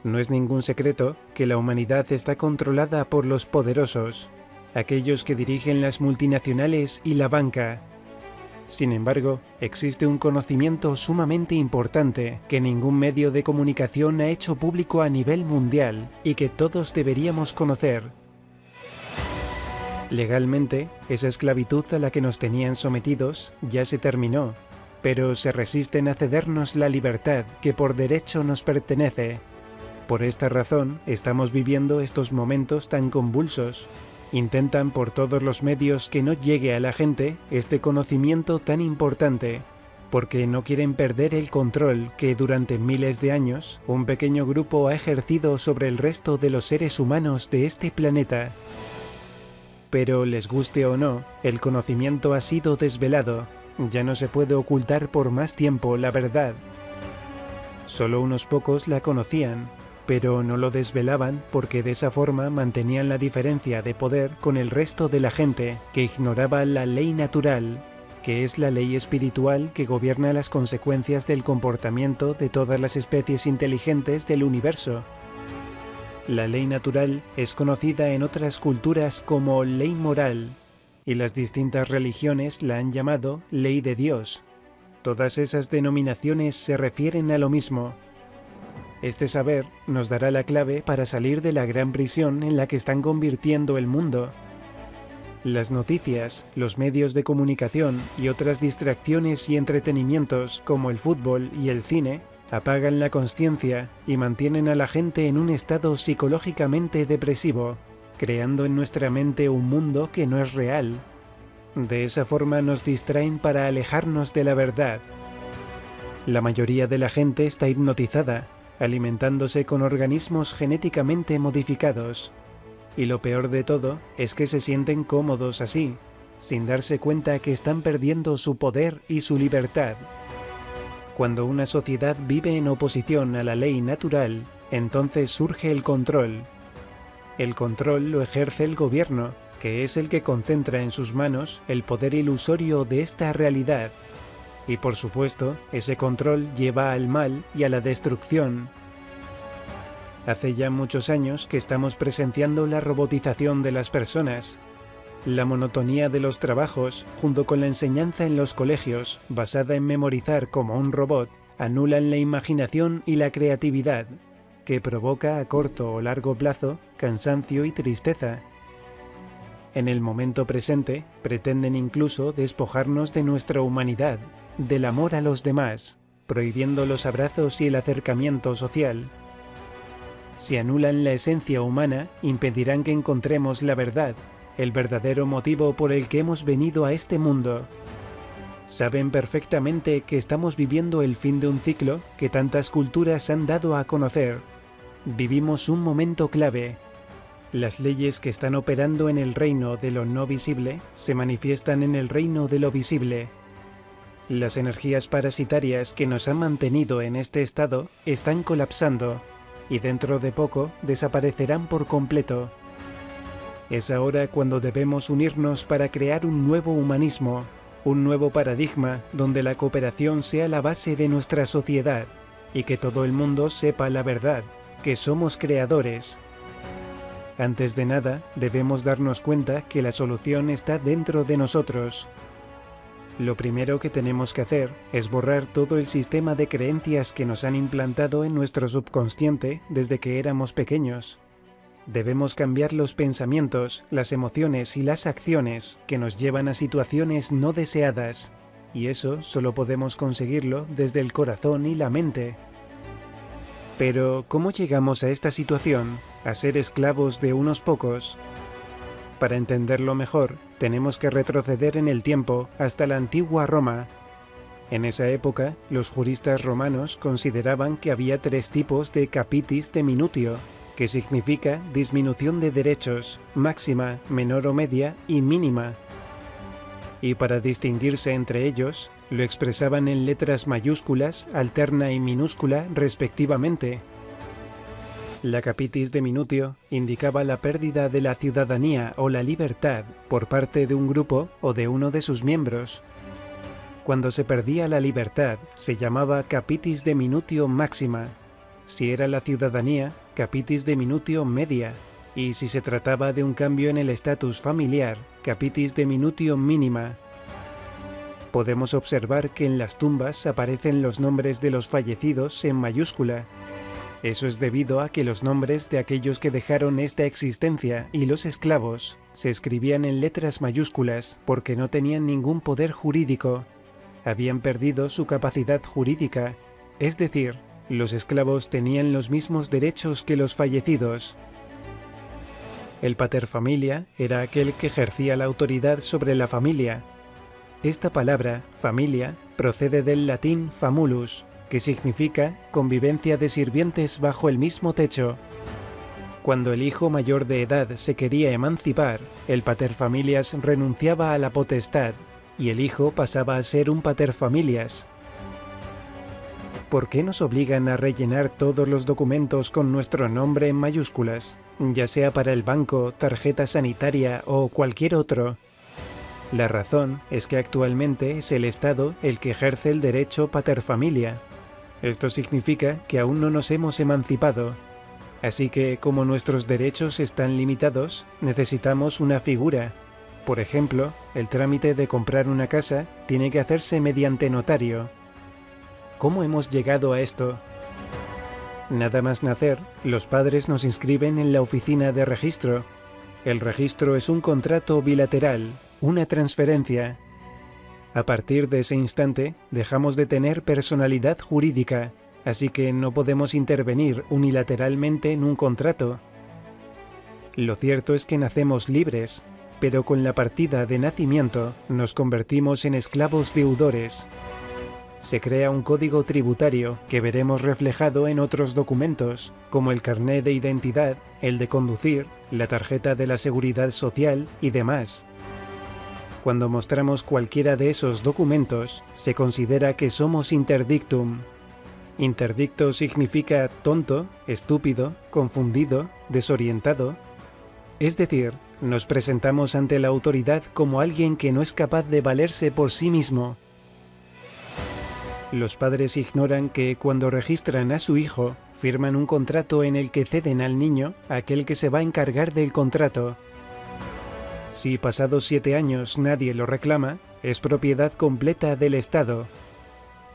No es ningún secreto que la humanidad está controlada por los poderosos, aquellos que dirigen las multinacionales y la banca. Sin embargo, existe un conocimiento sumamente importante que ningún medio de comunicación ha hecho público a nivel mundial y que todos deberíamos conocer. Legalmente, esa esclavitud a la que nos tenían sometidos ya se terminó, pero se resisten a cedernos la libertad que por derecho nos pertenece. Por esta razón, estamos viviendo estos momentos tan convulsos. Intentan por todos los medios que no llegue a la gente este conocimiento tan importante, porque no quieren perder el control que durante miles de años un pequeño grupo ha ejercido sobre el resto de los seres humanos de este planeta. Pero les guste o no, el conocimiento ha sido desvelado. Ya no se puede ocultar por más tiempo la verdad. Solo unos pocos la conocían, pero no lo desvelaban porque de esa forma mantenían la diferencia de poder con el resto de la gente que ignoraba la ley natural, que es la ley espiritual que gobierna las consecuencias del comportamiento de todas las especies inteligentes del universo. La ley natural es conocida en otras culturas como ley moral, y las distintas religiones la han llamado ley de Dios. Todas esas denominaciones se refieren a lo mismo. Este saber nos dará la clave para salir de la gran prisión en la que están convirtiendo el mundo. Las noticias, los medios de comunicación y otras distracciones y entretenimientos como el fútbol y el cine apagan la consciencia y mantienen a la gente en un estado psicológicamente depresivo, creando en nuestra mente un mundo que no es real. De esa forma nos distraen para alejarnos de la verdad. La mayoría de la gente está hipnotizada, alimentándose con organismos genéticamente modificados. Y lo peor de todo es que se sienten cómodos así, sin darse cuenta que están perdiendo su poder y su libertad. Cuando una sociedad vive en oposición a la ley natural, entonces surge el control. El control lo ejerce el gobierno, que es el que concentra en sus manos el poder ilusorio de esta realidad. Y por supuesto, ese control lleva al mal y a la destrucción. Hace ya muchos años que estamos presenciando la robotización de las personas. La monotonía de los trabajos, junto con la enseñanza en los colegios, basada en memorizar como un robot, anulan la imaginación y la creatividad, que provoca a corto o largo plazo cansancio y tristeza. En el momento presente, pretenden incluso despojarnos de nuestra humanidad, del amor a los demás, prohibiendo los abrazos y el acercamiento social. Si anulan la esencia humana, impedirán que encontremos la verdad, el verdadero motivo por el que hemos venido a este mundo. Saben perfectamente que estamos viviendo el fin de un ciclo que tantas culturas han dado a conocer. Vivimos un momento clave. Las leyes que están operando en el reino de lo no visible se manifiestan en el reino de lo visible. Las energías parasitarias que nos han mantenido en este estado están colapsando y dentro de poco desaparecerán por completo. Es ahora cuando debemos unirnos para crear un nuevo humanismo, un nuevo paradigma donde la cooperación sea la base de nuestra sociedad y que todo el mundo sepa la verdad, que somos creadores. Antes de nada, debemos darnos cuenta que la solución está dentro de nosotros. Lo primero que tenemos que hacer es borrar todo el sistema de creencias que nos han implantado en nuestro subconsciente desde que éramos pequeños. Debemos cambiar los pensamientos, las emociones y las acciones que nos llevan a situaciones no deseadas, y eso solo podemos conseguirlo desde el corazón y la mente. Pero, ¿cómo llegamos a esta situación, a ser esclavos de unos pocos? Para entenderlo mejor, tenemos que retroceder en el tiempo hasta la antigua Roma. En esa época, los juristas romanos consideraban que había 3 tipos de capitis de minutio, que significa disminución de derechos, máxima, menor o media y mínima. Y para distinguirse entre ellos, lo expresaban en letras mayúsculas, alterna y minúscula respectivamente. La capitis de minutio indicaba la pérdida de la ciudadanía o la libertad por parte de un grupo o de uno de sus miembros. Cuando se perdía la libertad, se llamaba capitis de minutio máxima. si era la ciudadanía, capitis diminutio media, y si se trataba de un cambio en el estatus familiar, capitis diminutio minima. Podemos observar que en las tumbas aparecen los nombres de los fallecidos en mayúscula. Eso es debido a que los nombres de aquellos que dejaron esta existencia y los esclavos se escribían en letras mayúsculas porque no tenían ningún poder jurídico. Habían perdido su capacidad jurídica, es decir, los esclavos tenían los mismos derechos que los fallecidos. El paterfamilia era aquel que ejercía la autoridad sobre la familia. Esta palabra, familia, procede del latín famulus, que significa convivencia de sirvientes bajo el mismo techo. Cuando el hijo mayor de edad se quería emancipar, el paterfamilias renunciaba a la potestad y el hijo pasaba a ser un paterfamilias. ¿Por qué nos obligan a rellenar todos los documentos con nuestro nombre en mayúsculas, ya sea para el banco, tarjeta sanitaria o cualquier otro? La razón es que actualmente es el Estado el que ejerce el derecho paterfamilia. Esto significa que aún no nos hemos emancipado. Así que, como nuestros derechos están limitados, necesitamos una figura. Por ejemplo, el trámite de comprar una casa tiene que hacerse mediante notario. ¿Cómo hemos llegado a esto? Nada más nacer, los padres nos inscriben en la oficina de registro. El registro es un contrato bilateral, una transferencia. A partir de ese instante, dejamos de tener personalidad jurídica, así que no podemos intervenir unilateralmente en un contrato. Lo cierto es que nacemos libres, pero con la partida de nacimiento nos convertimos en esclavos deudores. Se crea un código tributario que veremos reflejado en otros documentos, como el carné de identidad, el de conducir, la tarjeta de la seguridad social y demás. Cuando mostramos cualquiera de esos documentos, se considera que somos interdictum. Interdicto significa tonto, estúpido, confundido, desorientado. Es decir, nos presentamos ante la autoridad como alguien que no es capaz de valerse por sí mismo. Los padres ignoran que cuando registran a su hijo, firman un contrato en el que ceden al niño a aquel que se va a encargar del contrato. Si pasados 7 años nadie lo reclama, es propiedad completa del Estado.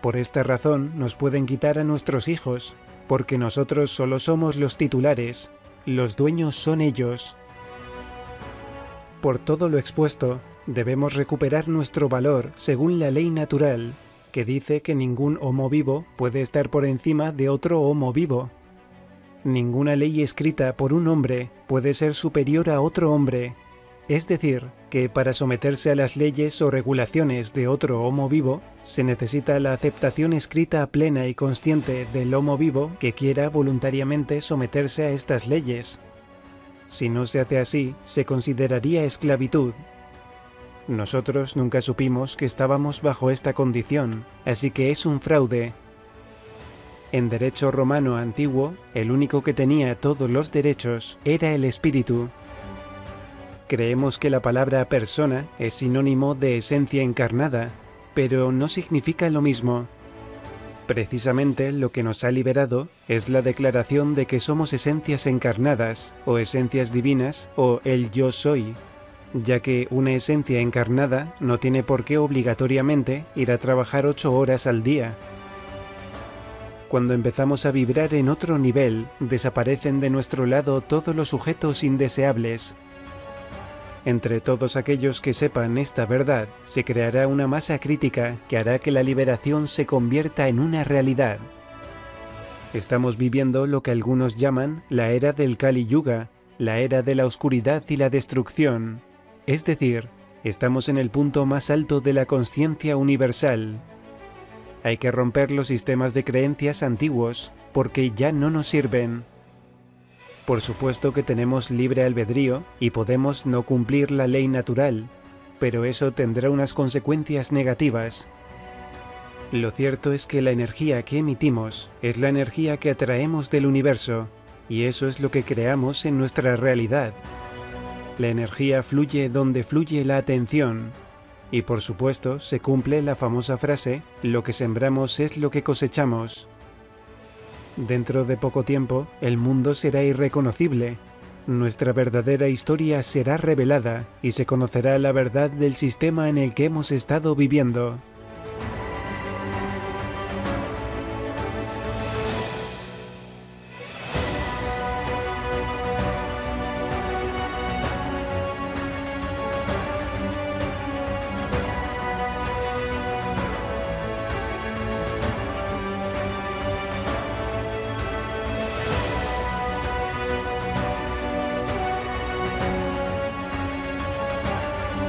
Por esta razón nos pueden quitar a nuestros hijos, porque nosotros solo somos los titulares, los dueños son ellos. Por todo lo expuesto, debemos recuperar nuestro valor según la ley natural, que dice que ningún homo vivo puede estar por encima de otro homo vivo. Ninguna ley escrita por un hombre puede ser superior a otro hombre. Es decir, que para someterse a las leyes o regulaciones de otro homo vivo, se necesita la aceptación escrita plena y consciente del homo vivo que quiera voluntariamente someterse a estas leyes. Si no se hace así, se consideraría esclavitud. Nosotros nunca supimos que estábamos bajo esta condición, así que es un fraude. En derecho romano antiguo, el único que tenía todos los derechos era el espíritu. Creemos que la palabra persona es sinónimo de esencia encarnada, pero no significa lo mismo. Precisamente lo que nos ha liberado es la declaración de que somos esencias encarnadas, o esencias divinas, o el yo soy, ya que una esencia encarnada no tiene por qué obligatoriamente ir a trabajar 8 horas al día. Cuando empezamos a vibrar en otro nivel, desaparecen de nuestro lado todos los sujetos indeseables. Entre todos aquellos que sepan esta verdad, se creará una masa crítica que hará que la liberación se convierta en una realidad. Estamos viviendo lo que algunos llaman la era del Kali Yuga, la era de la oscuridad y la destrucción. Es decir, estamos en el punto más alto de la consciencia universal. Hay que romper los sistemas de creencias antiguos, porque ya no nos sirven. Por supuesto que tenemos libre albedrío y podemos no cumplir la ley natural, pero eso tendrá unas consecuencias negativas. Lo cierto es que la energía que emitimos es la energía que atraemos del universo, y eso es lo que creamos en nuestra realidad. La energía fluye donde fluye la atención, y por supuesto se cumple la famosa frase, lo que sembramos es lo que cosechamos. Dentro de poco tiempo, el mundo será irreconocible. Nuestra verdadera historia será revelada y se conocerá la verdad del sistema en el que hemos estado viviendo.